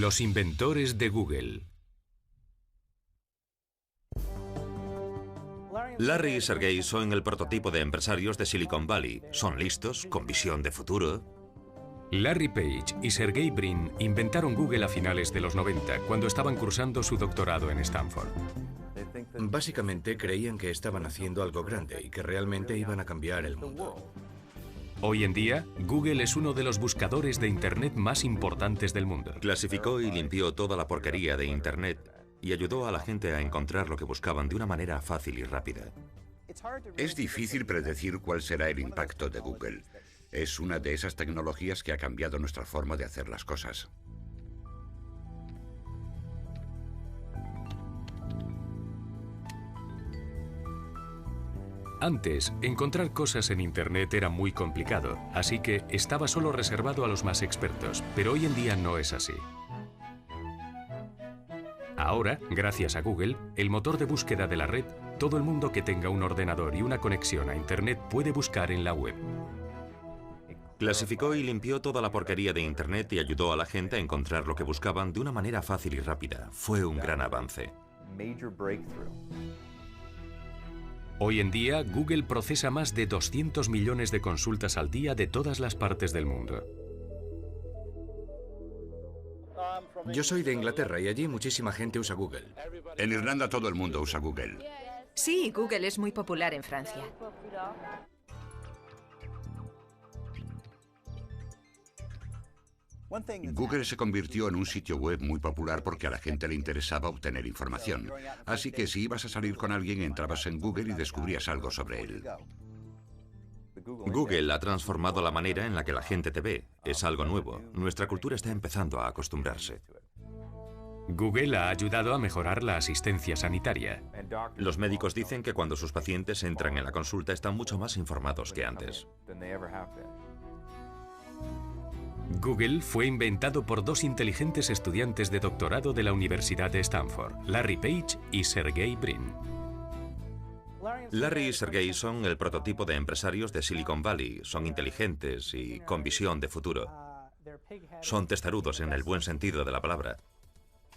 Los inventores de Google. Larry y Sergey son el prototipo de empresarios de Silicon Valley. Son listos, con visión de futuro. Larry Page y Sergey Brin inventaron Google a finales de los 90, cuando estaban cursando su doctorado en Stanford. Básicamente creían que estaban haciendo algo grande y que realmente iban a cambiar el mundo. Hoy en día, Google es uno de los buscadores de Internet más importantes del mundo. Clasificó y limpió toda la porquería de Internet y ayudó a la gente a encontrar lo que buscaban de una manera fácil y rápida. Es difícil predecir cuál será el impacto de Google. Es una de esas tecnologías que ha cambiado nuestra forma de hacer las cosas. Antes, encontrar cosas en Internet era muy complicado, así que estaba solo reservado a los más expertos, pero hoy en día no es así. Ahora, gracias a Google, el motor de búsqueda de la red, todo el mundo que tenga un ordenador y una conexión a Internet puede buscar en la web. Clasificó y limpió toda la porquería de Internet y ayudó a la gente a encontrar lo que buscaban de una manera fácil y rápida. Fue un gran avance. Hoy en día, Google procesa más de 200 millones de consultas al día de todas las partes del mundo. Yo soy de Inglaterra y allí muchísima gente usa Google. En Irlanda todo el mundo usa Google. Sí, Google es muy popular en Francia. Google se convirtió en un sitio web muy popular porque a la gente le interesaba obtener información. Así que si ibas a salir con alguien, entrabas en Google y descubrías algo sobre él. Google ha transformado la manera en la que la gente te ve. Es algo nuevo. Nuestra cultura está empezando a acostumbrarse. Google ha ayudado a mejorar la asistencia sanitaria. Los médicos dicen que cuando sus pacientes entran en la consulta están mucho más informados que antes. Google fue inventado por dos inteligentes estudiantes de doctorado de la Universidad de Stanford, Larry Page y Sergey Brin. Larry y Sergey son el prototipo de empresarios de Silicon Valley. Son inteligentes y con visión de futuro. Son testarudos en el buen sentido de la palabra.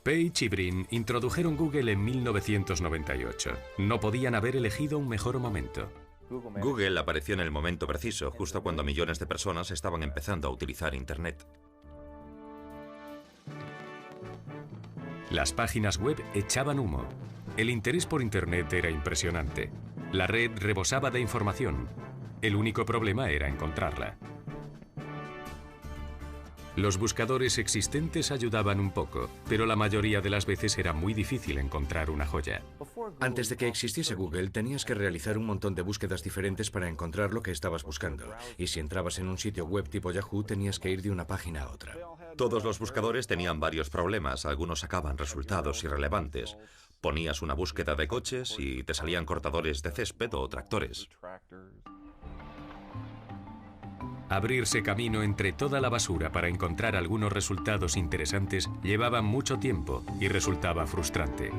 Page y Brin introdujeron Google en 1998. No podían haber elegido un mejor momento. Google apareció en el momento preciso, justo cuando millones de personas estaban empezando a utilizar Internet. Las páginas web echaban humo. El interés por Internet era impresionante. La red rebosaba de información. El único problema era encontrarla. Los buscadores existentes ayudaban un poco, pero la mayoría de las veces era muy difícil encontrar una joya. Antes de que existiese Google, tenías que realizar un montón de búsquedas diferentes para encontrar lo que estabas buscando. Y si entrabas en un sitio web tipo Yahoo, tenías que ir de una página a otra. Todos los buscadores tenían varios problemas. Algunos sacaban resultados irrelevantes. Ponías una búsqueda de coches y te salían cortadores de césped o tractores. Abrirse camino entre toda la basura para encontrar algunos resultados interesantes llevaba mucho tiempo y resultaba frustrante.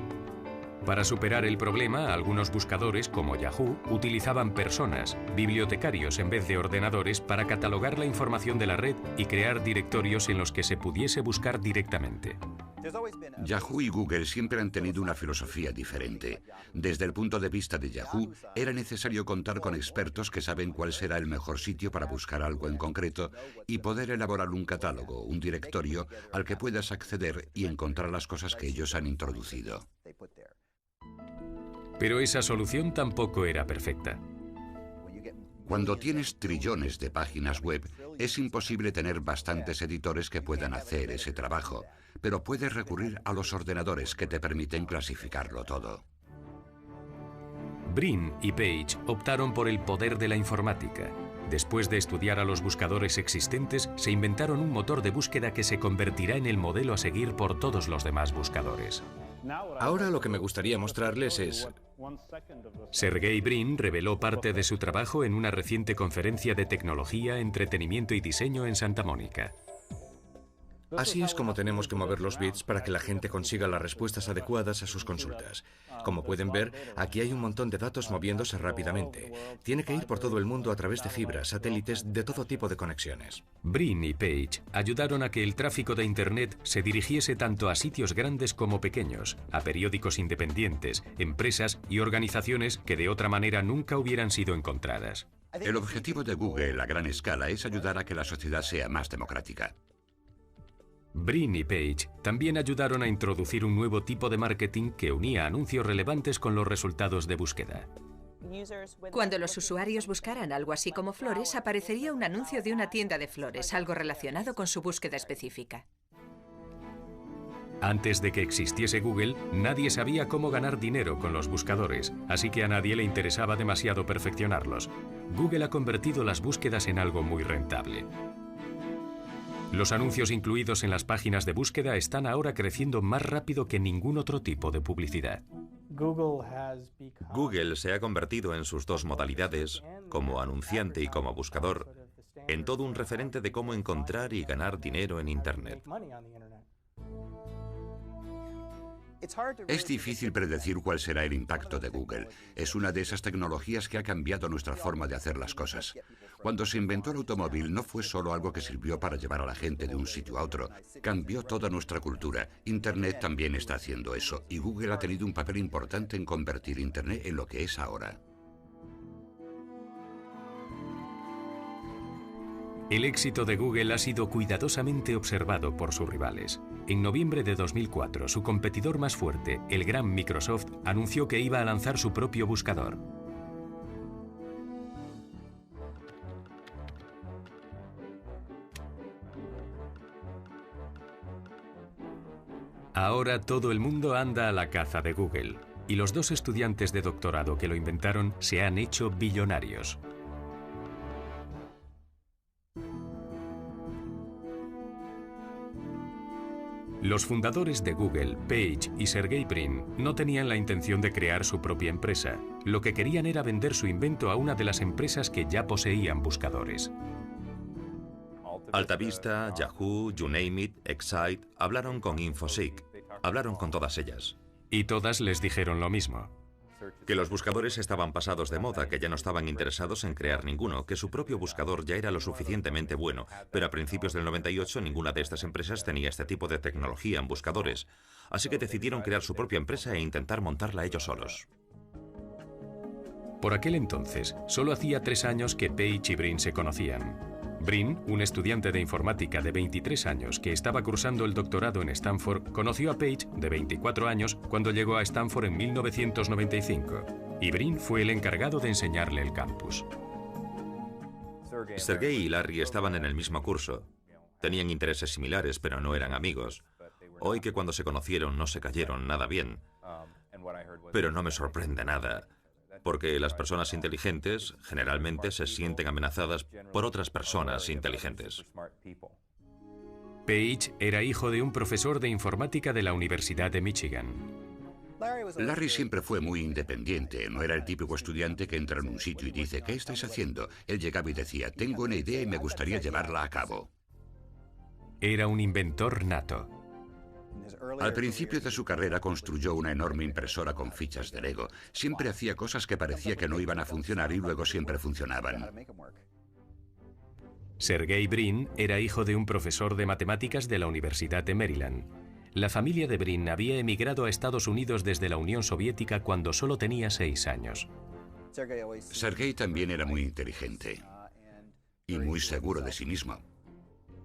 Para superar el problema, algunos buscadores, como Yahoo, utilizaban personas, bibliotecarios en vez de ordenadores, para catalogar la información de la red y crear directorios en los que se pudiese buscar directamente. Yahoo y Google siempre han tenido una filosofía diferente. Desde el punto de vista de Yahoo, era necesario contar con expertos que saben cuál será el mejor sitio para buscar algo en concreto y poder elaborar un catálogo, un directorio al que puedas acceder y encontrar las cosas que ellos han introducido. Pero esa solución tampoco era perfecta. Cuando tienes trillones de páginas web, es imposible tener bastantes editores que puedan hacer ese trabajo, pero puedes recurrir a los ordenadores que te permiten clasificarlo todo. Brin y Page optaron por el poder de la informática. Después de estudiar a los buscadores existentes, se inventaron un motor de búsqueda que se convertirá en el modelo a seguir por todos los demás buscadores. Ahora lo que me gustaría mostrarles es... Sergey Brin reveló parte de su trabajo en una reciente conferencia de tecnología, entretenimiento y diseño en Santa Mónica. Así es como tenemos que mover los bits para que la gente consiga las respuestas adecuadas a sus consultas. Como pueden ver, aquí hay un montón de datos moviéndose rápidamente. Tiene que ir por todo el mundo a través de fibras, satélites, de todo tipo de conexiones. Brin y Page ayudaron a que el tráfico de Internet se dirigiese tanto a sitios grandes como pequeños, a periódicos independientes, empresas y organizaciones que de otra manera nunca hubieran sido encontradas. El objetivo de Google a gran escala es ayudar a que la sociedad sea más democrática. Brin y Page también ayudaron a introducir un nuevo tipo de marketing que unía anuncios relevantes con los resultados de búsqueda. Cuando los usuarios buscaran algo así como flores, aparecería un anuncio de una tienda de flores, algo relacionado con su búsqueda específica. Antes de que existiese Google, nadie sabía cómo ganar dinero con los buscadores, así que a nadie le interesaba demasiado perfeccionarlos. Google ha convertido las búsquedas en algo muy rentable. Los anuncios incluidos en las páginas de búsqueda están ahora creciendo más rápido que ningún otro tipo de publicidad. Google se ha convertido en sus dos modalidades, como anunciante y como buscador, en todo un referente de cómo encontrar y ganar dinero en Internet. Es difícil predecir cuál será el impacto de Google. Es una de esas tecnologías que ha cambiado nuestra forma de hacer las cosas. Cuando se inventó el automóvil no fue solo algo que sirvió para llevar a la gente de un sitio a otro. Cambió toda nuestra cultura. Internet también está haciendo eso y Google ha tenido un papel importante en convertir Internet en lo que es ahora. El éxito de Google ha sido cuidadosamente observado por sus rivales. En noviembre de 2004, su competidor más fuerte, el gran Microsoft, anunció que iba a lanzar su propio buscador. Ahora todo el mundo anda a la caza de Google, y los dos estudiantes de doctorado que lo inventaron se han hecho billonarios. Los fundadores de Google, Page y Sergey Brin, no tenían la intención de crear su propia empresa. Lo que querían era vender su invento a una de las empresas que ya poseían buscadores. Altavista, Yahoo, You Name It, Excite, hablaron con Infoseek, hablaron con todas ellas. Y todas les dijeron lo mismo. Que los buscadores estaban pasados de moda, que ya no estaban interesados en crear ninguno, que su propio buscador ya era lo suficientemente bueno, pero a principios del 98 ninguna de estas empresas tenía este tipo de tecnología en buscadores, así que decidieron crear su propia empresa e intentar montarla ellos solos. Por aquel entonces, solo hacía 3 años que Page y Brin se conocían. Brin, un estudiante de informática de 23 años que estaba cursando el doctorado en Stanford, conoció a Page, de 24 años, cuando llegó a Stanford en 1995. Y Brin fue el encargado de enseñarle el campus. Sergey y Larry estaban en el mismo curso. Tenían intereses similares, pero no eran amigos. Hoy que cuando se conocieron no se cayeron nada bien. Pero no me sorprende nada. Porque las personas inteligentes generalmente se sienten amenazadas por otras personas inteligentes. Page era hijo de un profesor de informática de la Universidad de Michigan. Larry siempre fue muy independiente. No era el típico estudiante que entra en un sitio y dice, ¿qué estáis haciendo? Él llegaba y decía, tengo una idea y me gustaría llevarla a cabo. Era un inventor nato. Al principio de su carrera construyó una enorme impresora con fichas de Lego. Siempre hacía cosas que parecía que no iban a funcionar y luego siempre funcionaban. Sergey Brin era hijo de un profesor de matemáticas de la Universidad de Maryland. La familia de Brin había emigrado a Estados Unidos desde la Unión Soviética cuando solo tenía 6 años. Sergey también era muy inteligente y muy seguro de sí mismo.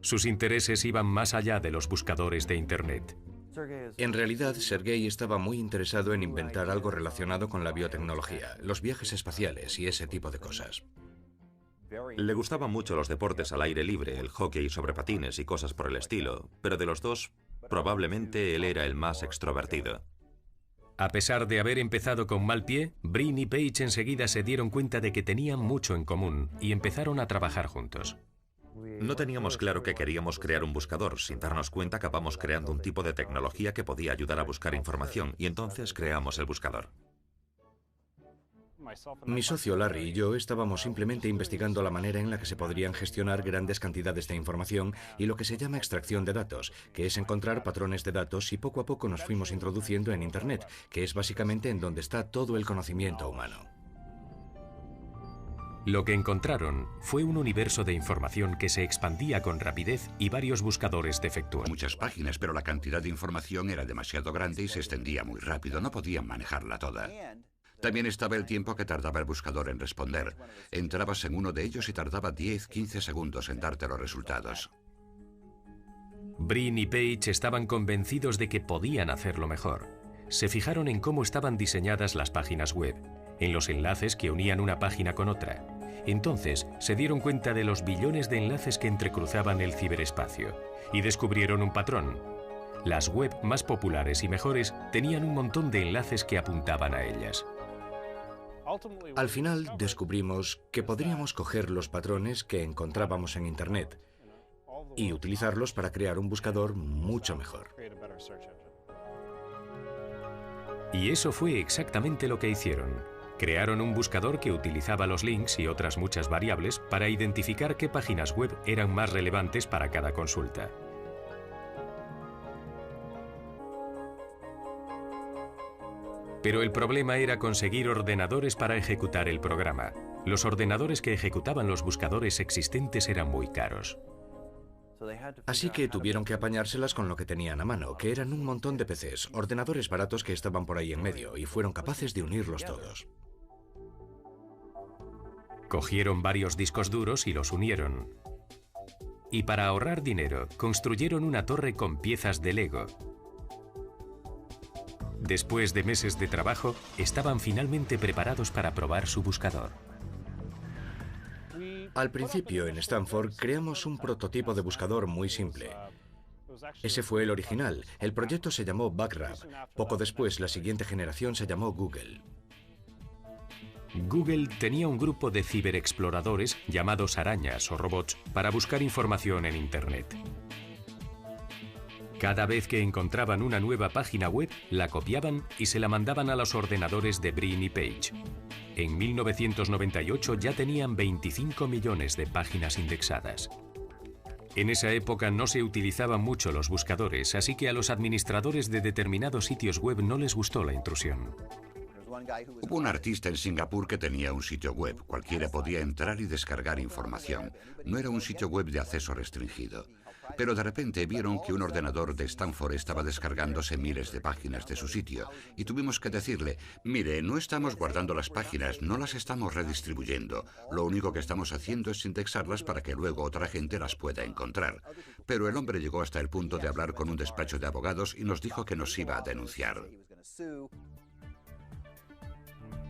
Sus intereses iban más allá de los buscadores de Internet. En realidad, Sergey estaba muy interesado en inventar algo relacionado con la biotecnología, los viajes espaciales y ese tipo de cosas. Le gustaban mucho los deportes al aire libre, el hockey sobre patines y cosas por el estilo, pero de los dos, probablemente él era el más extrovertido. A pesar de haber empezado con mal pie, Brin y Page enseguida se dieron cuenta de que tenían mucho en común y empezaron a trabajar juntos. No teníamos claro que queríamos crear un buscador. Sin darnos cuenta, acabamos creando un tipo de tecnología que podía ayudar a buscar información y entonces creamos el buscador. Mi socio Larry y yo estábamos simplemente investigando la manera en la que se podrían gestionar grandes cantidades de información y lo que se llama extracción de datos, que es encontrar patrones de datos, y poco a poco nos fuimos introduciendo en Internet, que es básicamente en donde está todo el conocimiento humano. Lo que encontraron fue un universo de información que se expandía con rapidez y varios buscadores defectuosos. Muchas páginas, pero la cantidad de información era demasiado grande y se extendía muy rápido. No podían manejarla toda. También estaba el tiempo que tardaba el buscador en responder. Entrabas en uno de ellos y tardaba 10-15 segundos en darte los resultados. Brin y Page estaban convencidos de que podían hacerlo mejor. Se fijaron en cómo estaban diseñadas las páginas web, en los enlaces que unían una página con otra. Entonces se dieron cuenta de los billones de enlaces que entrecruzaban el ciberespacio y descubrieron un patrón. Las web más populares y mejores tenían un montón de enlaces que apuntaban a ellas. Al final descubrimos que podríamos coger los patrones que encontrábamos en Internet y utilizarlos para crear un buscador mucho mejor. Y eso fue exactamente lo que hicieron. Crearon un buscador que utilizaba los links y otras muchas variables para identificar qué páginas web eran más relevantes para cada consulta. Pero el problema era conseguir ordenadores para ejecutar el programa. Los ordenadores que ejecutaban los buscadores existentes eran muy caros. Así que tuvieron que apañárselas con lo que tenían a mano, que eran un montón de PCs, ordenadores baratos que estaban por ahí en medio, y fueron capaces de unirlos todos. Cogieron varios discos duros y los unieron. Y para ahorrar dinero, construyeron una torre con piezas de Lego. Después de meses de trabajo, estaban finalmente preparados para probar su buscador. Al principio, en Stanford, creamos un prototipo de buscador muy simple. Ese fue el original. El proyecto se llamó Backrub. Poco después, la siguiente generación se llamó Google. Google tenía un grupo de ciberexploradores llamados arañas o robots para buscar información en Internet. Cada vez que encontraban una nueva página web, la copiaban y se la mandaban a los ordenadores de Brin y Page. En 1998 ya tenían 25 millones de páginas indexadas. En esa época no se utilizaban mucho los buscadores, así que a los administradores de determinados sitios web no les gustó la intrusión. Hubo un artista en Singapur que tenía un sitio web. Cualquiera podía entrar y descargar información. No era un sitio web de acceso restringido. Pero de repente vieron que un ordenador de Stanford estaba descargándose miles de páginas de su sitio y tuvimos que decirle, mire, no estamos guardando las páginas, no las estamos redistribuyendo. Lo único que estamos haciendo es indexarlas para que luego otra gente las pueda encontrar. Pero el hombre llegó hasta el punto de hablar con un despacho de abogados y nos dijo que nos iba a denunciar.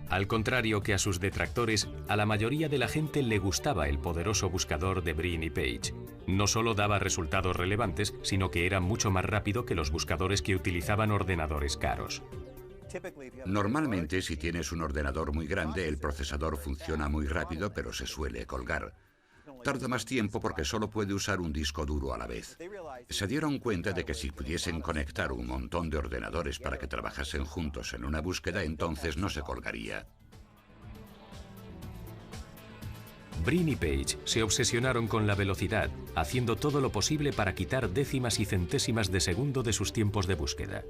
Al contrario que a sus detractores, a la mayoría de la gente le gustaba el poderoso buscador de Brin y Page. No solo daba resultados relevantes, sino que era mucho más rápido que los buscadores que utilizaban ordenadores caros. Normalmente, si tienes un ordenador muy grande, el procesador funciona muy rápido, pero se suele colgar. Tarda más tiempo porque solo puede usar un disco duro a la vez. Se dieron cuenta de que si pudiesen conectar un montón de ordenadores para que trabajasen juntos en una búsqueda, entonces no se colgaría. Brin y Page se obsesionaron con la velocidad, haciendo todo lo posible para quitar décimas y centésimas de segundo de sus tiempos de búsqueda.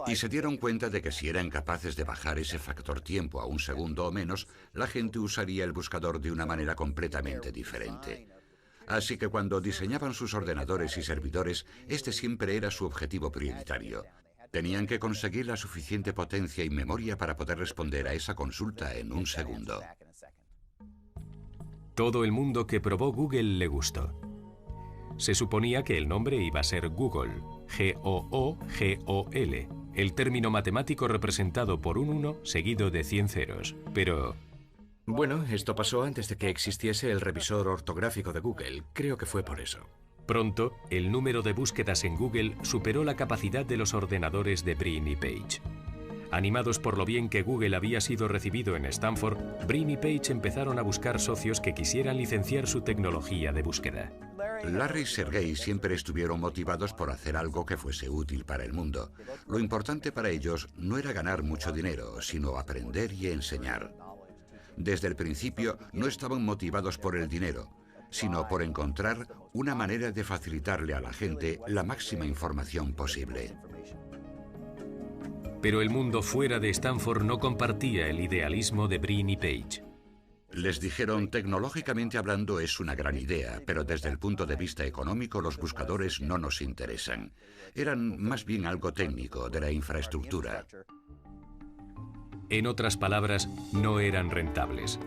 Y se dieron cuenta de que si eran capaces de bajar ese factor tiempo a un segundo o menos, la gente usaría el buscador de una manera completamente diferente. Así que cuando diseñaban sus ordenadores y servidores, este siempre era su objetivo prioritario. Tenían que conseguir la suficiente potencia y memoria para poder responder a esa consulta en un segundo. Todo el mundo que probó Google le gustó. Se suponía que el nombre iba a ser Google, G-O-O-G-O-L, el término matemático representado por un 1 seguido de 100 ceros, pero... Bueno, esto pasó antes de que existiese el revisor ortográfico de Google. Creo que fue por eso. Pronto, el número de búsquedas en Google superó la capacidad de los ordenadores de Brin y Page. Animados por lo bien que Google había sido recibido en Stanford, Brin y Page empezaron a buscar socios que quisieran licenciar su tecnología de búsqueda. Larry y Sergey siempre estuvieron motivados por hacer algo que fuese útil para el mundo. Lo importante para ellos no era ganar mucho dinero, sino aprender y enseñar. Desde el principio no estaban motivados por el dinero, sino por encontrar una manera de facilitarle a la gente la máxima información posible. Pero el mundo fuera de Stanford no compartía el idealismo de Brin y Page. Les dijeron, tecnológicamente hablando es una gran idea, pero desde el punto de vista económico los buscadores no nos interesan. Eran más bien algo técnico, de la infraestructura. En otras palabras, no eran rentables.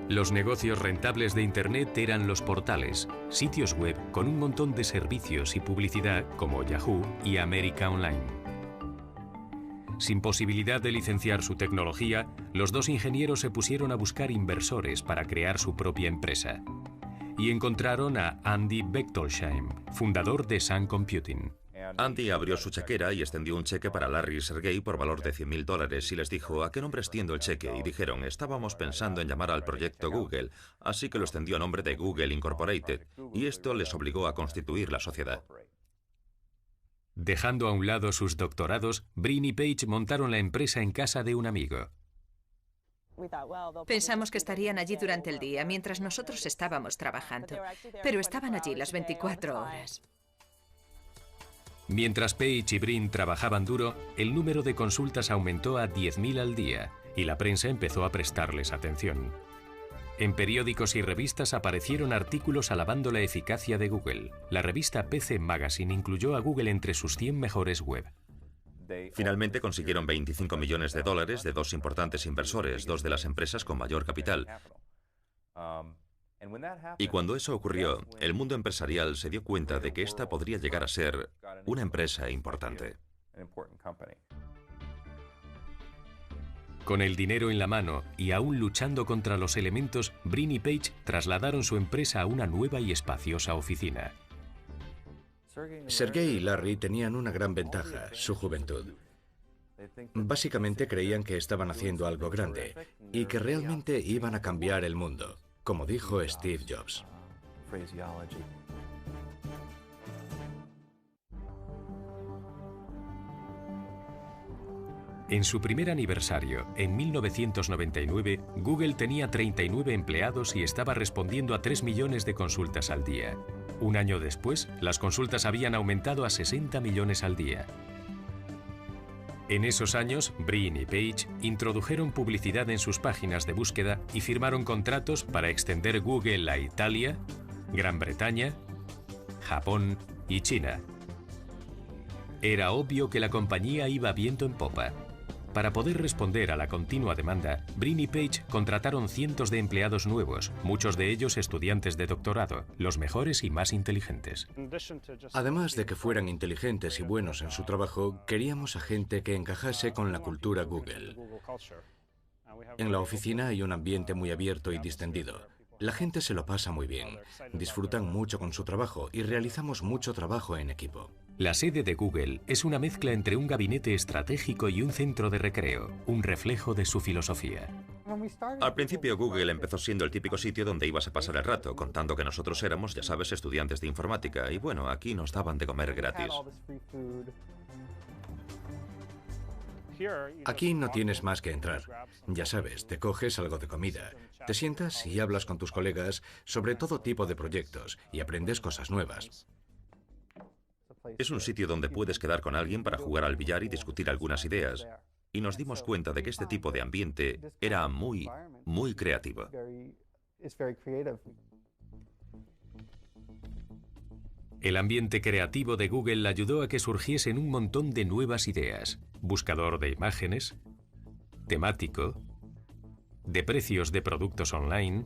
Los negocios rentables de Internet eran los portales, sitios web con un montón de servicios y publicidad como Yahoo y América Online. Sin posibilidad de licenciar su tecnología, los dos ingenieros se pusieron a buscar inversores para crear su propia empresa. Y encontraron a Andy Bechtolsheim, fundador de Sun Computing. Andy abrió su chequera y extendió un cheque para Larry y Sergey por valor de $100.000 y les dijo, ¿a qué nombre extiendo el cheque? Y dijeron, estábamos pensando en llamar al proyecto Google, así que lo extendió a nombre de Google Incorporated, y esto les obligó a constituir la sociedad. Dejando a un lado sus doctorados, Brin y Page montaron la empresa en casa de un amigo. Pensamos que estarían allí durante el día, mientras nosotros estábamos trabajando. Pero estaban allí las 24 horas. Mientras Page y Brin trabajaban duro, el número de consultas aumentó a 10.000 al día y la prensa empezó a prestarles atención. En periódicos y revistas aparecieron artículos alabando la eficacia de Google. La revista PC Magazine incluyó a Google entre sus 100 mejores web. Finalmente consiguieron $25 millones de dos importantes inversores, dos de las empresas con mayor capital. Y cuando eso ocurrió, el mundo empresarial se dio cuenta de que esta podría llegar a ser una empresa importante. Con el dinero en la mano y aún luchando contra los elementos, Brin y Page trasladaron su empresa a una nueva y espaciosa oficina. Sergey y Larry tenían una gran ventaja, su juventud. Básicamente creían que estaban haciendo algo grande y que realmente iban a cambiar el mundo, como dijo Steve Jobs. En su primer aniversario, en 1999, Google tenía 39 empleados y estaba respondiendo a 3 millones de consultas al día. Un año después, las consultas habían aumentado a 60 millones al día. En esos años, Brin y Page introdujeron publicidad en sus páginas de búsqueda y firmaron contratos para extender Google a Italia, Gran Bretaña, Japón y China. Era obvio que la compañía iba viento en popa. Para poder responder a la continua demanda, Brin y Page contrataron cientos de empleados nuevos, muchos de ellos estudiantes de doctorado, los mejores y más inteligentes. Además de que fueran inteligentes y buenos en su trabajo, queríamos a gente que encajase con la cultura Google. En la oficina hay un ambiente muy abierto y distendido. La gente se lo pasa muy bien, disfrutan mucho con su trabajo y realizamos mucho trabajo en equipo. La sede de Google es una mezcla entre un gabinete estratégico y un centro de recreo, un reflejo de su filosofía. Al principio Google empezó siendo el típico sitio donde ibas a pasar el rato, contando que nosotros éramos, ya sabes, estudiantes de informática, y bueno, aquí nos daban de comer gratis. Aquí no tienes más que entrar. Ya sabes, te coges algo de comida, te sientas y hablas con tus colegas sobre todo tipo de proyectos y aprendes cosas nuevas. Es un sitio donde puedes quedar con alguien para jugar al billar y discutir algunas ideas. Y nos dimos cuenta de que este tipo de ambiente era muy creativo. El ambiente creativo de Google ayudó a que surgiesen un montón de nuevas ideas. Buscador de imágenes, temático, de precios de productos online,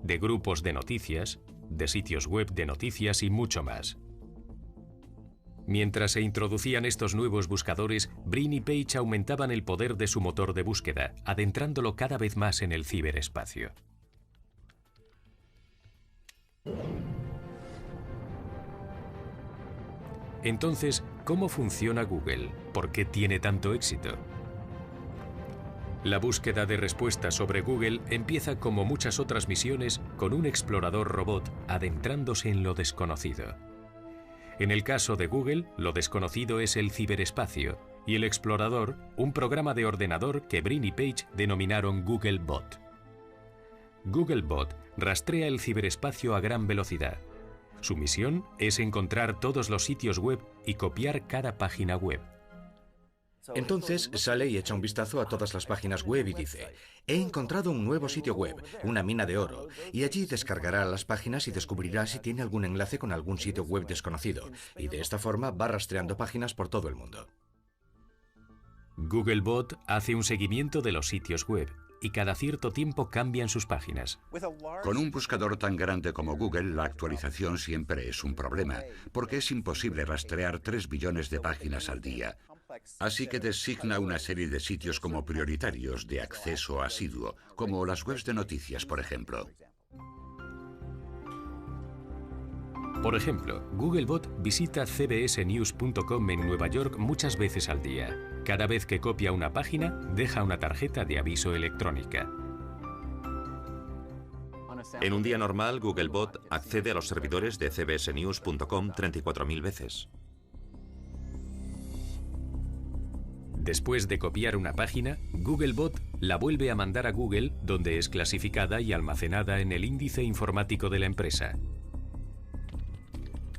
de grupos de noticias, de sitios web de noticias y mucho más. Mientras se introducían estos nuevos buscadores, Brin y Page aumentaban el poder de su motor de búsqueda, adentrándolo cada vez más en el ciberespacio. Entonces, ¿cómo funciona Google? ¿Por qué tiene tanto éxito? La búsqueda de respuestas sobre Google empieza, como muchas otras misiones, con un explorador robot adentrándose en lo desconocido. En el caso de Google, lo desconocido es el ciberespacio, y el explorador, un programa de ordenador que Brin y Page denominaron Googlebot. Googlebot rastrea el ciberespacio a gran velocidad. Su misión es encontrar todos los sitios web y copiar cada página web. Entonces sale y echa un vistazo a todas las páginas web y dice: he encontrado un nuevo sitio web, una mina de oro, y allí descargará las páginas y descubrirá si tiene algún enlace con algún sitio web desconocido, y de esta forma va rastreando páginas por todo el mundo. Googlebot hace un seguimiento de los sitios web y cada cierto tiempo cambian sus páginas. Con un buscador tan grande como Google, la actualización siempre es un problema, porque es imposible rastrear 3 billones de páginas al día. Así que designa una serie de sitios como prioritarios de acceso asiduo, como las webs de noticias, por ejemplo. Por ejemplo, Googlebot visita cbsnews.com en Nueva York muchas veces al día. Cada vez que copia una página, deja una tarjeta de aviso electrónica. En un día normal, Googlebot accede a los servidores de cbsnews.com 34.000 veces. Después de copiar una página, Googlebot la vuelve a mandar a Google, donde es clasificada y almacenada en el índice informático de la empresa.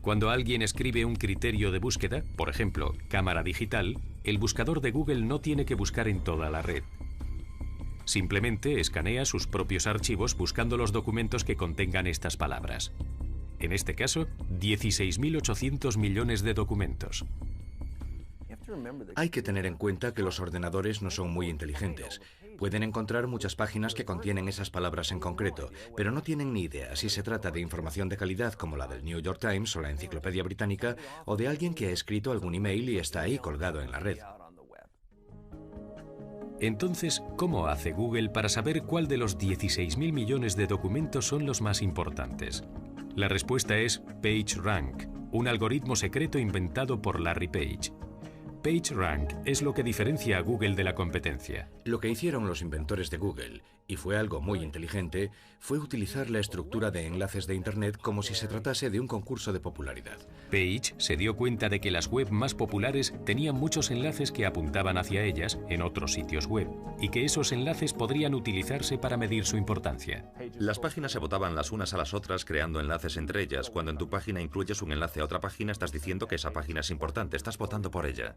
Cuando alguien escribe un criterio de búsqueda, por ejemplo, cámara digital, el buscador de Google no tiene que buscar en toda la red. Simplemente escanea sus propios archivos buscando los documentos que contengan estas palabras. En este caso, 16.800 millones de documentos. Hay que tener en cuenta que los ordenadores no son muy inteligentes. Pueden encontrar muchas páginas que contienen esas palabras en concreto, pero no tienen ni idea si se trata de información de calidad como la del New York Times o la Enciclopedia Británica, o de alguien que ha escrito algún email y está ahí colgado en la red. Entonces, ¿cómo hace Google para saber cuál de los 16.000 millones de documentos son los más importantes? La respuesta es PageRank, un algoritmo secreto inventado por Larry Page. PageRank es lo que diferencia a Google de la competencia. Lo que hicieron los inventores de Google, y fue algo muy inteligente, fue utilizar la estructura de enlaces de Internet como si se tratase de un concurso de popularidad. Page se dio cuenta de que las web más populares tenían muchos enlaces que apuntaban hacia ellas en otros sitios web, y que esos enlaces podrían utilizarse para medir su importancia. Las páginas se votaban las unas a las otras creando enlaces entre ellas. Cuando en tu página incluyes un enlace a otra página, estás diciendo que esa página es importante, estás votando por ella.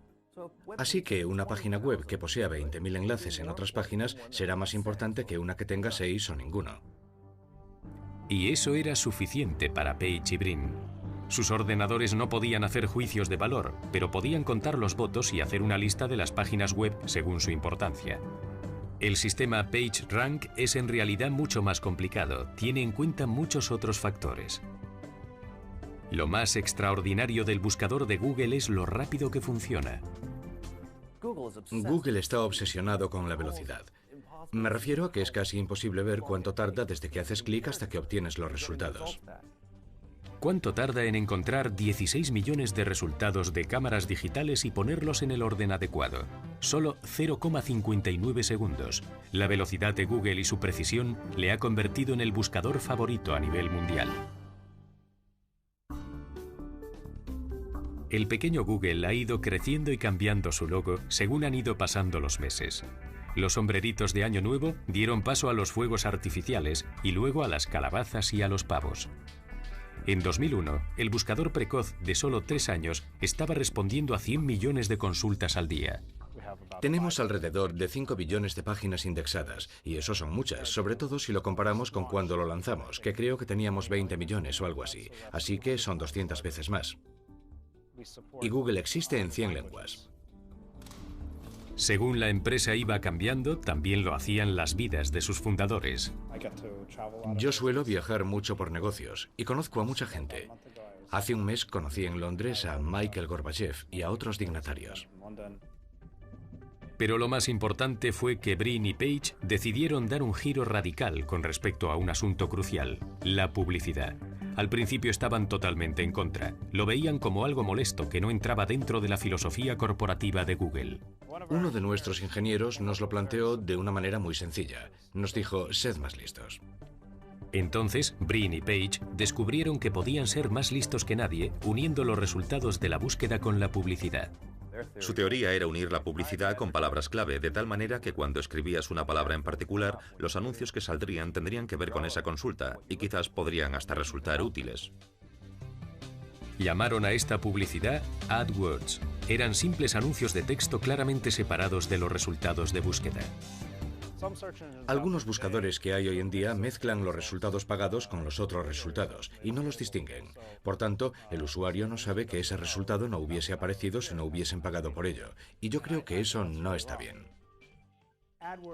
Así que una página web que posea 20.000 enlaces en otras páginas será más importante que una que tenga 6 o ninguno. Y eso era suficiente para Page y Brin. Sus ordenadores no podían hacer juicios de valor, pero podían contar los votos y hacer una lista de las páginas web según su importancia. El sistema PageRank es en realidad mucho más complicado, tiene en cuenta muchos otros factores. Lo más extraordinario del buscador de Google es lo rápido que funciona. Google está obsesionado con la velocidad. Me refiero a que es casi imposible ver cuánto tarda desde que haces clic hasta que obtienes los resultados. ¿Cuánto tarda en encontrar 16 millones de resultados de cámaras digitales y ponerlos en el orden adecuado? Solo 0,59 segundos. La velocidad de Google y su precisión le ha convertido en el buscador favorito a nivel mundial. El pequeño Google ha ido creciendo y cambiando su logo según han ido pasando los meses. Los sombreritos de Año Nuevo dieron paso a los fuegos artificiales y luego a las calabazas y a los pavos. En 2001, el buscador precoz de solo 3 años estaba respondiendo a 100 millones de consultas al día. Tenemos alrededor de 5 billones de páginas indexadas, y eso son muchas, sobre todo si lo comparamos con cuando lo lanzamos, que creo que teníamos 20 millones o algo así, así que son 200 veces más. Y Google existe en 100 lenguas. Según la empresa iba cambiando, también lo hacían las vidas de sus fundadores. Yo suelo viajar mucho por negocios y conozco a mucha gente. Hace un mes conocí en Londres a Mikhail Gorbachev y a otros dignatarios. Pero lo más importante fue que Brin y Page decidieron dar un giro radical con respecto a un asunto crucial, la publicidad. Al principio estaban totalmente en contra. Lo veían como algo molesto que no entraba dentro de la filosofía corporativa de Google. Uno de nuestros ingenieros nos lo planteó de una manera muy sencilla. Nos dijo, sed más listos. Entonces, Brin y Page descubrieron que podían ser más listos que nadie uniendo los resultados de la búsqueda con la publicidad. Su teoría era unir la publicidad con palabras clave, de tal manera que cuando escribías una palabra en particular, los anuncios que saldrían tendrían que ver con esa consulta y quizás podrían hasta resultar útiles. Llamaron a esta publicidad AdWords. Eran simples anuncios de texto claramente separados de los resultados de búsqueda. Algunos buscadores que hay hoy en día mezclan los resultados pagados con los otros resultados y no los distinguen. Por tanto, el usuario no sabe que ese resultado no hubiese aparecido si no hubiesen pagado por ello. Y yo creo que eso no está bien.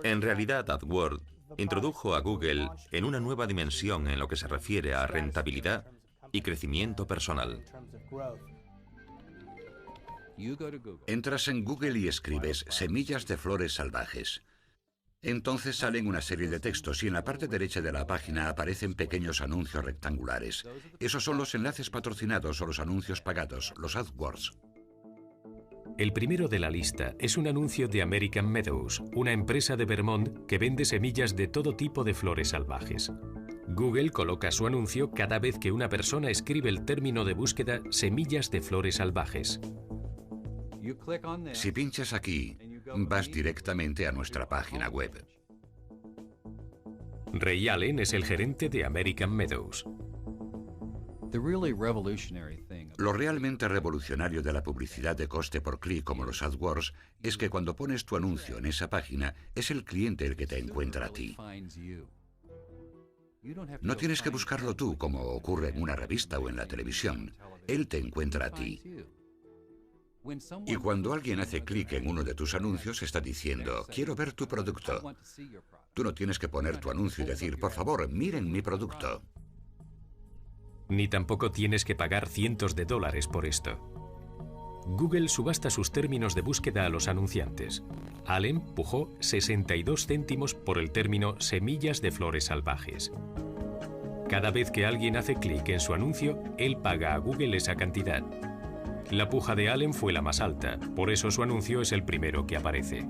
En realidad, AdWords introdujo a Google en una nueva dimensión en lo que se refiere a rentabilidad y crecimiento personal. Entras en Google y escribes semillas de flores salvajes. Entonces salen una serie de textos y en la parte derecha de la página aparecen pequeños anuncios rectangulares. Esos son los enlaces patrocinados o los anuncios pagados, los AdWords. El primero de la lista es un anuncio de American Meadows, una empresa de Vermont que vende semillas de todo tipo de flores salvajes. Google coloca su anuncio cada vez que una persona escribe el término de búsqueda semillas de flores salvajes. Si pinchas aquí, vas directamente a nuestra página web. Ray Allen es el gerente de American Meadows. Lo realmente revolucionario de la publicidad de coste por clic como los AdWords es que cuando pones tu anuncio en esa página, es el cliente el que te encuentra a ti. No tienes que buscarlo tú como ocurre en una revista o en la televisión. Él te encuentra a ti. Y cuando alguien hace clic en uno de tus anuncios, está diciendo, quiero ver tu producto. Tú no tienes que poner tu anuncio y decir, por favor, miren mi producto. Ni tampoco tienes que pagar cientos de dólares por esto. Google subasta sus términos de búsqueda a los anunciantes. Allen pujó 62 céntimos por el término semillas de flores salvajes. Cada vez que alguien hace clic en su anuncio, él paga a Google esa cantidad. La puja de Allen fue la más alta, por eso su anuncio es el primero que aparece.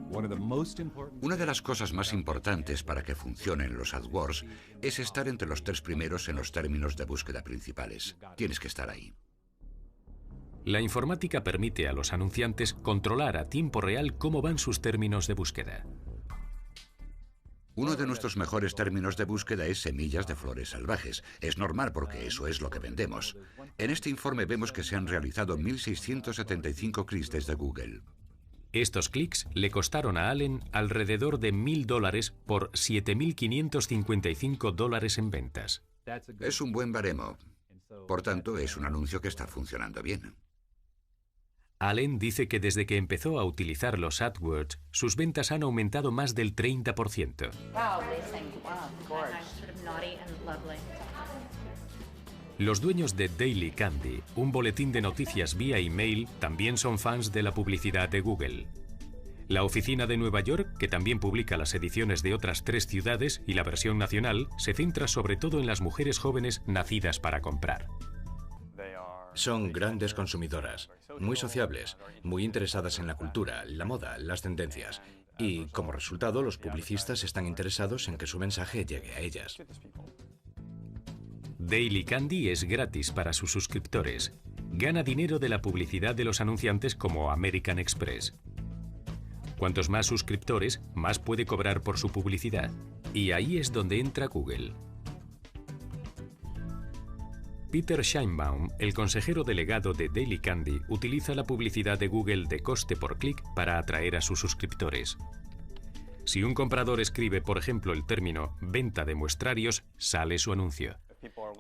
Una de las cosas más importantes para que funcionen los AdWords es estar entre los 3 primeros en los términos de búsqueda principales. Tienes que estar ahí. La informática permite a los anunciantes controlar a tiempo real cómo van sus términos de búsqueda. Uno de nuestros mejores términos de búsqueda es semillas de flores salvajes. Es normal porque eso es lo que vendemos. En este informe vemos que se han realizado 1.675 clics desde Google. Estos clics le costaron a Allen alrededor de $1.000 por $7.555 en ventas. Es un buen baremo. Por tanto, es un anuncio que está funcionando bien. Allen dice que desde que empezó a utilizar los AdWords, sus ventas han aumentado más del 30%. Los dueños de Daily Candy, un boletín de noticias vía email, también son fans de la publicidad de Google. La oficina de Nueva York, que también publica las ediciones de otras 3 ciudades y la versión nacional, se centra sobre todo en las mujeres jóvenes nacidas para comprar. Son grandes consumidoras, muy sociables, muy interesadas en la cultura, la moda, las tendencias. Y, como resultado, los publicistas están interesados en que su mensaje llegue a ellas. Daily Candy es gratis para sus suscriptores. Gana dinero de la publicidad de los anunciantes como American Express. Cuantos más suscriptores, más puede cobrar por su publicidad. Y ahí es donde entra Google. Peter Scheinbaum, el consejero delegado de Daily Candy, utiliza la publicidad de Google de coste por clic para atraer a sus suscriptores. Si un comprador escribe, por ejemplo, el término venta de muestrarios, sale su anuncio.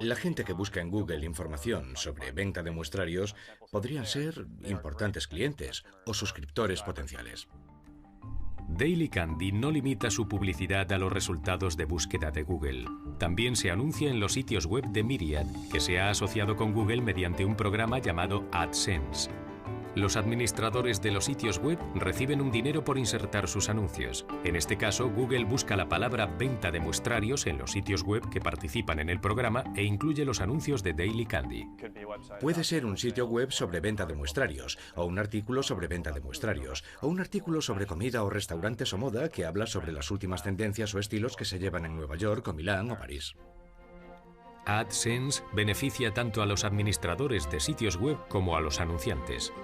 La gente que busca en Google información sobre venta de muestrarios podrían ser importantes clientes o suscriptores potenciales. Daily Candy no limita su publicidad a los resultados de búsqueda de Google. También se anuncia en los sitios web de Myriad, que se ha asociado con Google mediante un programa llamado AdSense. Los administradores de los sitios web reciben un dinero por insertar sus anuncios. En este caso, Google busca la palabra venta de muestrarios en los sitios web que participan en el programa e incluye los anuncios de Daily Candy. Puede ser un sitio web sobre venta de muestrarios, o un artículo sobre venta de muestrarios, o un artículo sobre comida o restaurantes o moda que habla sobre las últimas tendencias o estilos que se llevan en Nueva York o Milán o París. AdSense beneficia tanto a los administradores de sitios web como a los anunciantes.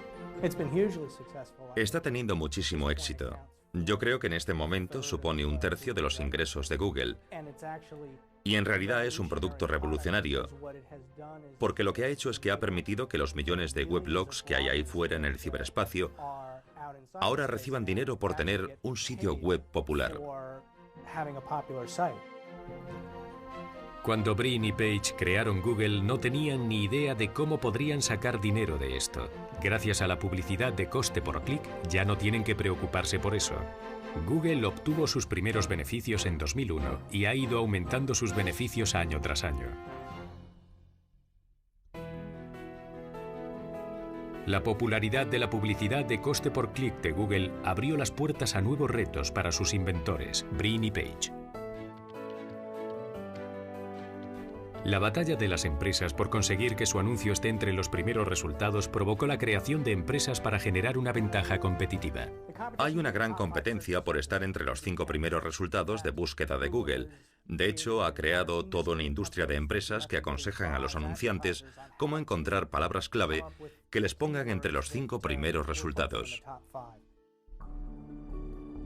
Está teniendo muchísimo éxito. Yo creo que en este momento supone 1/3 de los ingresos de Google. Y en realidad es un producto revolucionario, porque lo que ha hecho es que ha permitido que los millones de weblogs que hay ahí fuera en el ciberespacio ahora reciban dinero por tener un sitio web popular. Cuando Brin y Page crearon Google, no tenían ni idea de cómo podrían sacar dinero de esto. Gracias a la publicidad de coste por clic, ya no tienen que preocuparse por eso. Google obtuvo sus primeros beneficios en 2001 y ha ido aumentando sus beneficios año tras año. La popularidad de la publicidad de coste por clic de Google abrió las puertas a nuevos retos para sus inventores, Brin y Page. La batalla de las empresas por conseguir que su anuncio esté entre los primeros resultados provocó la creación de empresas para generar una ventaja competitiva. Hay una gran competencia por estar entre los 5 primeros resultados de búsqueda de Google. De hecho, ha creado toda una industria de empresas que aconsejan a los anunciantes cómo encontrar palabras clave que les pongan entre los 5 primeros resultados.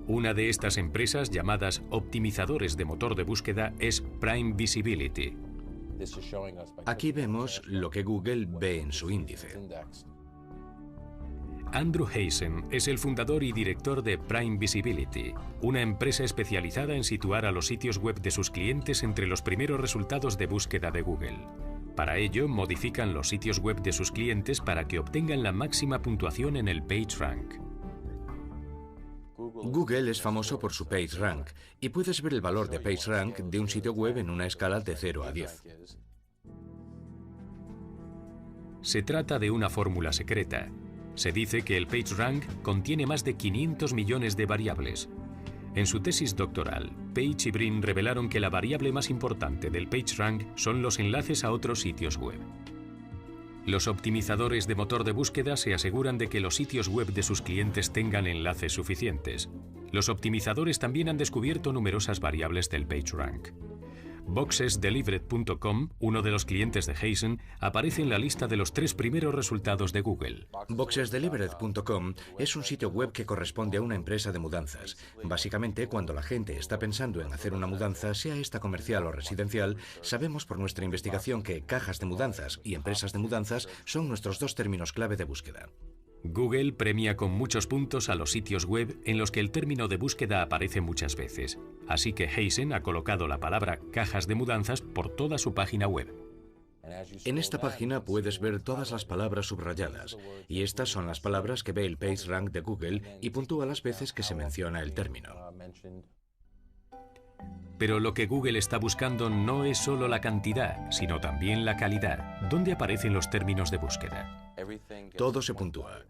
Una de estas empresas, llamadas optimizadores de motor de búsqueda, es Prime Visibility. Aquí vemos lo que Google ve en su índice. Andrew Hazen es el fundador y director de Prime Visibility, una empresa especializada en situar a los sitios web de sus clientes entre los primeros resultados de búsqueda de Google. Para ello, modifican los sitios web de sus clientes para que obtengan la máxima puntuación en el PageRank. Google es famoso por su PageRank y puedes ver el valor de PageRank de un sitio web en una escala de 0 a 10. Se trata de una fórmula secreta. Se dice que el PageRank contiene más de 500 millones de variables. En su tesis doctoral, Page y Brin revelaron que la variable más importante del PageRank son los enlaces a otros sitios web. Los optimizadores de motor de búsqueda se aseguran de que los sitios web de sus clientes tengan enlaces suficientes. Los optimizadores también han descubierto numerosas variables del PageRank. Boxesdelivered.com, uno de los clientes de Hazen, aparece en la lista de los 3 primeros resultados de Google. Boxesdelivered.com es un sitio web que corresponde a una empresa de mudanzas. Básicamente, cuando la gente está pensando en hacer una mudanza, sea esta comercial o residencial, sabemos por nuestra investigación que cajas de mudanzas y empresas de mudanzas son nuestros 2 términos clave de búsqueda. Google premia con muchos puntos a los sitios web en los que el término de búsqueda aparece muchas veces. Así que Hazen ha colocado la palabra cajas de mudanzas por toda su página web. En esta página puedes ver todas las palabras subrayadas, y estas son las palabras que ve el PageRank de Google y puntúa las veces que se menciona el término. Pero lo que Google está buscando no es solo la cantidad, sino también la calidad. ¿Dónde aparecen los términos de búsqueda? Todo se puntúa.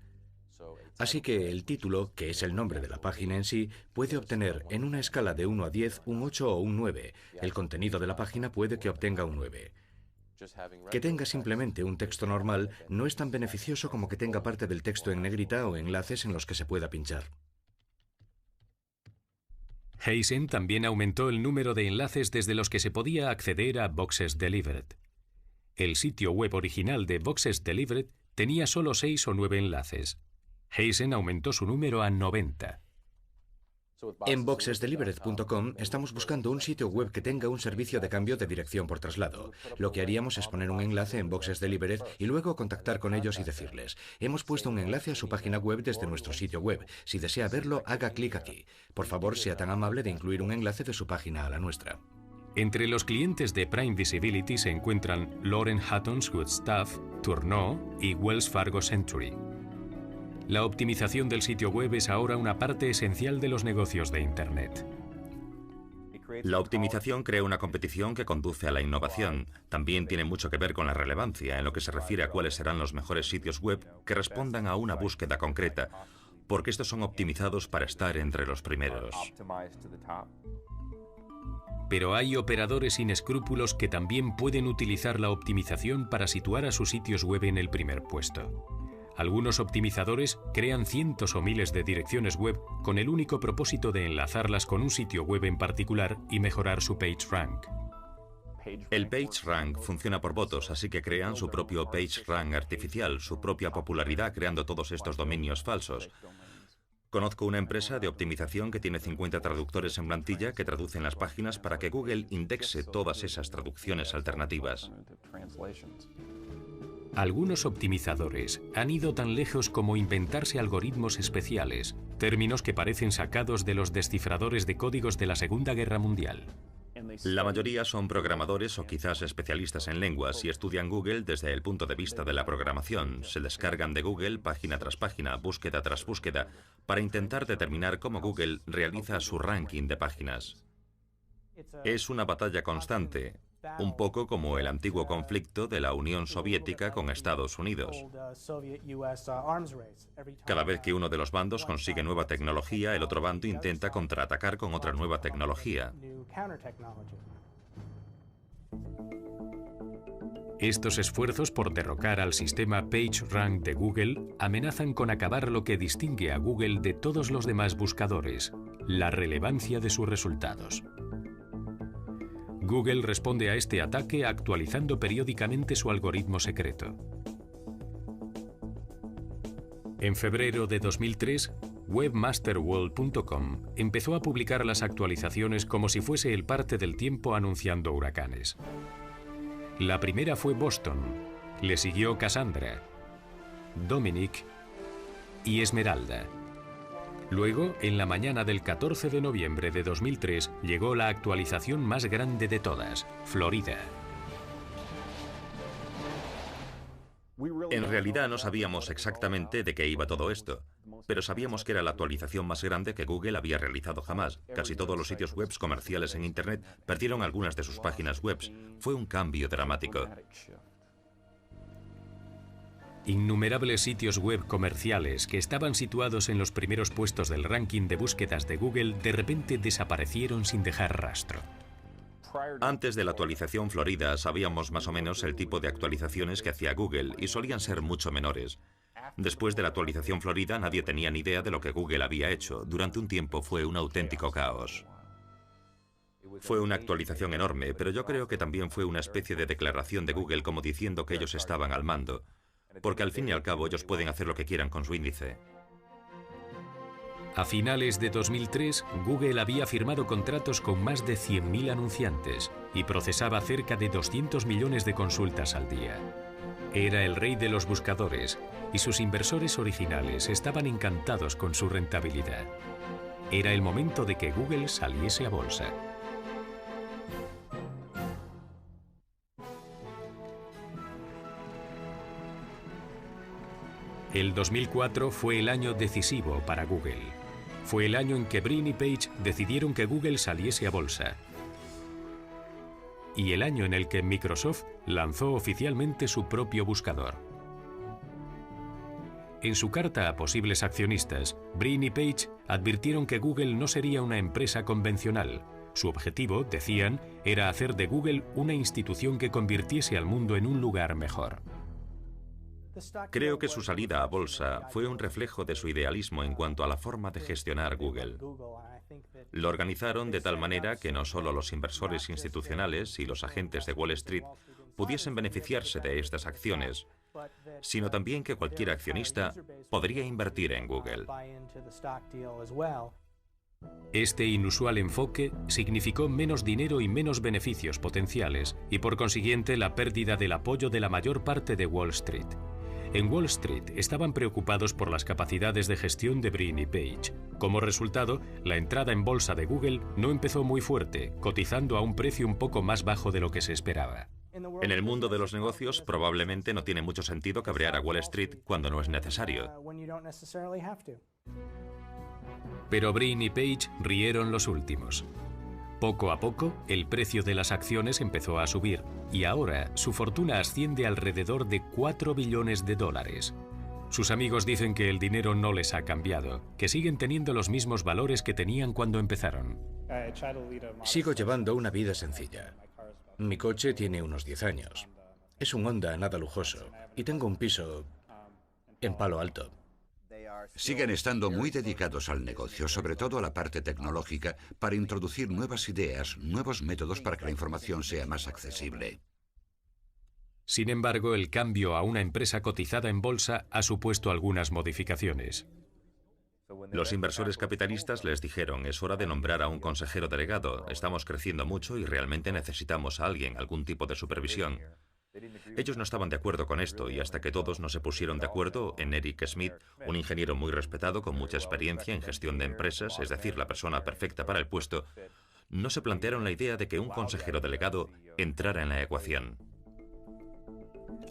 Así que el título, que es el nombre de la página en sí, puede obtener en una escala de 1 a 10 un 8 o un 9. El contenido de la página puede que obtenga un 9. Que tenga simplemente un texto normal no es tan beneficioso como que tenga parte del texto en negrita o enlaces en los que se pueda pinchar. Hazen también aumentó el número de enlaces desde los que se podía acceder a Boxes Delivered. El sitio web original de Boxes Delivered tenía solo 6 o 9 enlaces. Hazen aumentó su número a 90. En boxesdelivered.com estamos buscando un sitio web que tenga un servicio de cambio de dirección por traslado. Lo que haríamos es poner un enlace en Boxes Delivered y luego contactar con ellos y decirles: hemos puesto un enlace a su página web desde nuestro sitio web. Si desea verlo, haga clic aquí. Por favor, sea tan amable de incluir un enlace de su página a la nuestra. Entre los clientes de Prime Visibility se encuentran Lauren Hutton's Good Stuff, Tourneau y Wells Fargo Century. La optimización del sitio web es ahora una parte esencial de los negocios de Internet. La optimización crea una competición que conduce a la innovación. También tiene mucho que ver con la relevancia en lo que se refiere a cuáles serán los mejores sitios web que respondan a una búsqueda concreta, porque estos son optimizados para estar entre los primeros. Pero hay operadores sin escrúpulos que también pueden utilizar la optimización para situar a sus sitios web en el primer puesto. Algunos optimizadores crean cientos o miles de direcciones web con el único propósito de enlazarlas con un sitio web en particular y mejorar su PageRank. El PageRank funciona por votos, así que crean su propio PageRank artificial, su propia popularidad creando todos estos dominios falsos. Conozco una empresa de optimización que tiene 50 traductores en plantilla que traducen las páginas para que Google indexe todas esas traducciones alternativas. Algunos optimizadores han ido tan lejos como inventarse algoritmos especiales, términos que parecen sacados de los descifradores de códigos de la Segunda Guerra Mundial. La mayoría son programadores o quizás especialistas en lenguas y estudian Google desde el punto de vista de la programación. Se descargan de Google página tras página, búsqueda tras búsqueda, para intentar determinar cómo Google realiza su ranking de páginas. Es una batalla constante, un poco como el antiguo conflicto de la Unión Soviética con Estados Unidos. Cada vez que uno de los bandos consigue nueva tecnología, el otro bando intenta contraatacar con otra nueva tecnología. Estos esfuerzos por derrocar al sistema PageRank de Google amenazan con acabar lo que distingue a Google de todos los demás buscadores, la relevancia de sus resultados. Google responde a este ataque actualizando periódicamente su algoritmo secreto. En febrero de 2003, webmasterworld.com empezó a publicar las actualizaciones como si fuese el parte del tiempo anunciando huracanes. La primera fue Boston, le siguió Cassandra, Dominic y Esmeralda. Luego, en la mañana del 14 de noviembre de 2003, llegó la actualización más grande de todas, Florida. En realidad no sabíamos exactamente de qué iba todo esto, pero sabíamos que era la actualización más grande que Google había realizado jamás. Casi todos los sitios web comerciales en Internet perdieron algunas de sus páginas web. Fue un cambio dramático. Innumerables sitios web comerciales que estaban situados en los primeros puestos del ranking de búsquedas de Google de repente desaparecieron sin dejar rastro. Antes de la actualización Florida sabíamos más o menos el tipo de actualizaciones que hacía Google y solían ser mucho menores. Después de la actualización Florida nadie tenía ni idea de lo que Google había hecho. Durante un tiempo fue un auténtico caos. Fue una actualización enorme, pero yo creo que también fue una especie de declaración de Google como diciendo que ellos estaban al mando. Porque al fin y al cabo ellos pueden hacer lo que quieran con su índice. A finales de 2003, Google había firmado contratos con más de 100.000 anunciantes y procesaba cerca de 200 millones de consultas al día. Era el rey de los buscadores y sus inversores originales estaban encantados con su rentabilidad. Era el momento de que Google saliese a bolsa. El 2004 fue el año decisivo para Google. Fue el año en que Brin y Page decidieron que Google saliese a bolsa. Y el año en el que Microsoft lanzó oficialmente su propio buscador. En su carta a posibles accionistas, Brin y Page advirtieron que Google no sería una empresa convencional. Su objetivo, decían, era hacer de Google una institución que convirtiese al mundo en un lugar mejor. Creo que su salida a bolsa fue un reflejo de su idealismo en cuanto a la forma de gestionar Google. Lo organizaron de tal manera que no solo los inversores institucionales y los agentes de Wall Street pudiesen beneficiarse de estas acciones, sino también que cualquier accionista podría invertir en Google. Este inusual enfoque significó menos dinero y menos beneficios potenciales y por consiguiente la pérdida del apoyo de la mayor parte de Wall Street. En Wall Street estaban preocupados por las capacidades de gestión de Brin y Page. Como resultado, la entrada en bolsa de Google no empezó muy fuerte, cotizando a un precio un poco más bajo de lo que se esperaba. En el mundo de los negocios, probablemente no tiene mucho sentido cabrear a Wall Street cuando no es necesario. Pero Brin y Page rieron los últimos. Poco a poco, el precio de las acciones empezó a subir y ahora su fortuna asciende a alrededor de 4 billones de dólares. Sus amigos dicen que el dinero no les ha cambiado, que siguen teniendo los mismos valores que tenían cuando empezaron. Sigo llevando una vida sencilla. Mi coche tiene unos 10 años. Es un Honda nada lujoso y tengo un piso en Palo Alto. Siguen estando muy dedicados al negocio, sobre todo a la parte tecnológica, para introducir nuevas ideas, nuevos métodos para que la información sea más accesible. Sin embargo, el cambio a una empresa cotizada en bolsa ha supuesto algunas modificaciones. Los inversores capitalistas les dijeron: es hora de nombrar a un consejero delegado, estamos creciendo mucho y realmente necesitamos a alguien, algún tipo de supervisión. Ellos no estaban de acuerdo con esto y hasta que todos no se pusieron de acuerdo en Eric Schmidt, un ingeniero muy respetado con mucha experiencia en gestión de empresas, es decir, la persona perfecta para el puesto, no se plantearon la idea de que un consejero delegado entrara en la ecuación.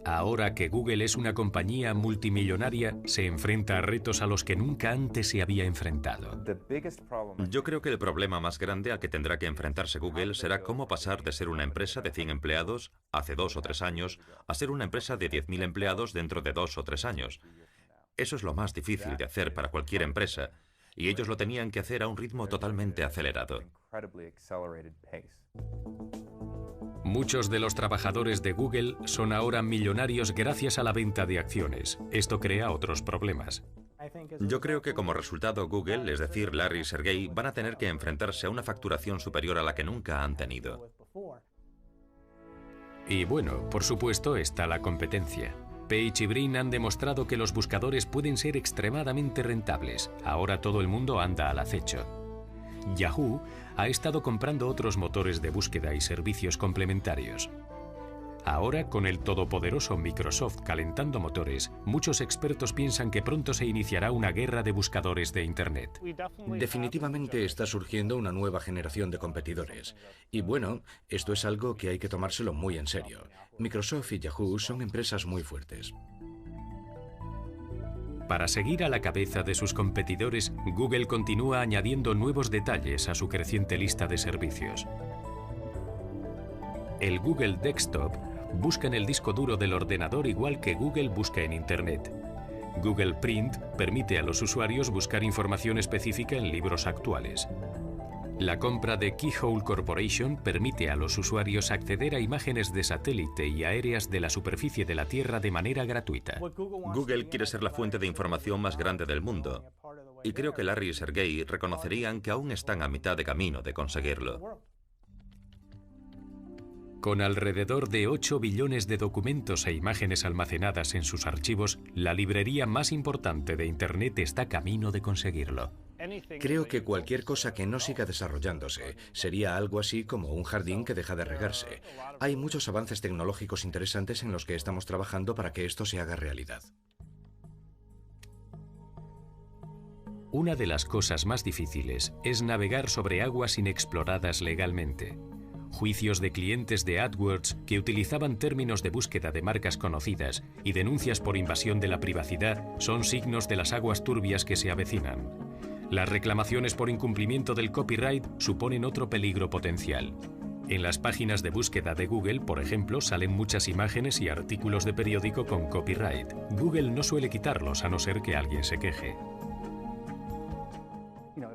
Ahora que Google es una compañía multimillonaria, se enfrenta a retos a los que nunca antes se había enfrentado. Yo creo que el problema más grande al que tendrá que enfrentarse Google será cómo pasar de ser una empresa de 100 empleados hace 2 o 3 años a ser una empresa de 10.000 empleados dentro de 2 o 3 años. Eso es lo más difícil de hacer para cualquier empresa, y ellos lo tenían que hacer a un ritmo totalmente acelerado. Muchos de los trabajadores de Google son ahora millonarios gracias a la venta de acciones. Esto crea otros problemas. Yo creo que como resultado Google, es decir, Larry y Sergey, van a tener que enfrentarse a una facturación superior a la que nunca han tenido. Y bueno, por supuesto está la competencia. Page y Brin han demostrado que los buscadores pueden ser extremadamente rentables. Ahora todo el mundo anda al acecho. Yahoo ha estado comprando otros motores de búsqueda y servicios complementarios. Ahora, con el todopoderoso Microsoft calentando motores, muchos expertos piensan que pronto se iniciará una guerra de buscadores de Internet. Definitivamente está surgiendo una nueva generación de competidores. Y bueno, esto es algo que hay que tomárselo muy en serio. Microsoft y Yahoo son empresas muy fuertes. Para seguir a la cabeza de sus competidores, Google continúa añadiendo nuevos detalles a su creciente lista de servicios. El Google Desktop busca en el disco duro del ordenador igual que Google busca en Internet. Google Print permite a los usuarios buscar información específica en libros actuales. La compra de Keyhole Corporation permite a los usuarios acceder a imágenes de satélite y aéreas de la superficie de la Tierra de manera gratuita. Google quiere ser la fuente de información más grande del mundo. Y creo que Larry y Sergey reconocerían que aún están a mitad de camino de conseguirlo. Con alrededor de 8 billones de documentos e imágenes almacenadas en sus archivos, la librería más importante de Internet está camino de conseguirlo. Creo que cualquier cosa que no siga desarrollándose sería algo así como un jardín que deja de regarse. Hay muchos avances tecnológicos interesantes en los que estamos trabajando para que esto se haga realidad. Una de las cosas más difíciles es navegar sobre aguas inexploradas legalmente. Juicios de clientes de AdWords que utilizaban términos de búsqueda de marcas conocidas y denuncias por invasión de la privacidad son signos de las aguas turbias que se avecinan. Las reclamaciones por incumplimiento del copyright suponen otro peligro potencial. En las páginas de búsqueda de Google, por ejemplo, salen muchas imágenes y artículos de periódico con copyright. Google no suele quitarlos a no ser que alguien se queje.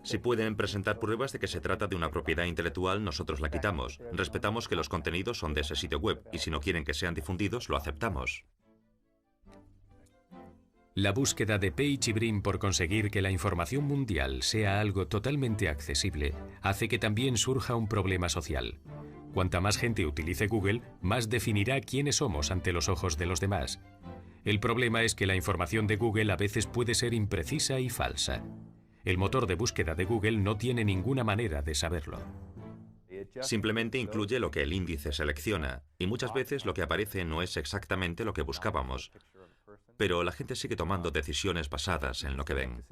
Si pueden presentar pruebas de que se trata de una propiedad intelectual, nosotros la quitamos. Respetamos que los contenidos son de ese sitio web y si no quieren que sean difundidos, lo aceptamos. La búsqueda de Page y Brin por conseguir que la información mundial sea algo totalmente accesible hace que también surja un problema social. Cuanta más gente utilice Google, más definirá quiénes somos ante los ojos de los demás. El problema es que la información de Google a veces puede ser imprecisa y falsa. El motor de búsqueda de Google no tiene ninguna manera de saberlo. Simplemente incluye lo que el índice selecciona, y muchas veces lo que aparece no es exactamente lo que buscábamos. Pero la gente sigue tomando decisiones basadas en lo que ven.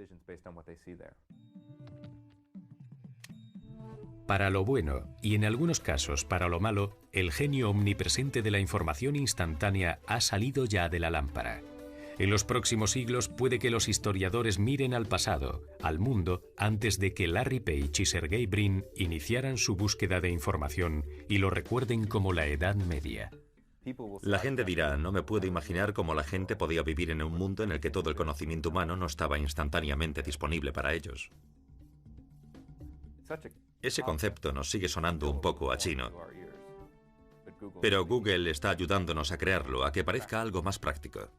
Para lo bueno, y en algunos casos para lo malo, el genio omnipresente de la información instantánea ha salido ya de la lámpara. En los próximos siglos puede que los historiadores miren al pasado, al mundo, antes de que Larry Page y Sergey Brin iniciaran su búsqueda de información y lo recuerden como la Edad Media. La gente dirá, no me puedo imaginar cómo la gente podía vivir en un mundo en el que todo el conocimiento humano no estaba instantáneamente disponible para ellos. Ese concepto nos sigue sonando un poco a chino. Pero Google está ayudándonos a crearlo, a que parezca algo más práctico.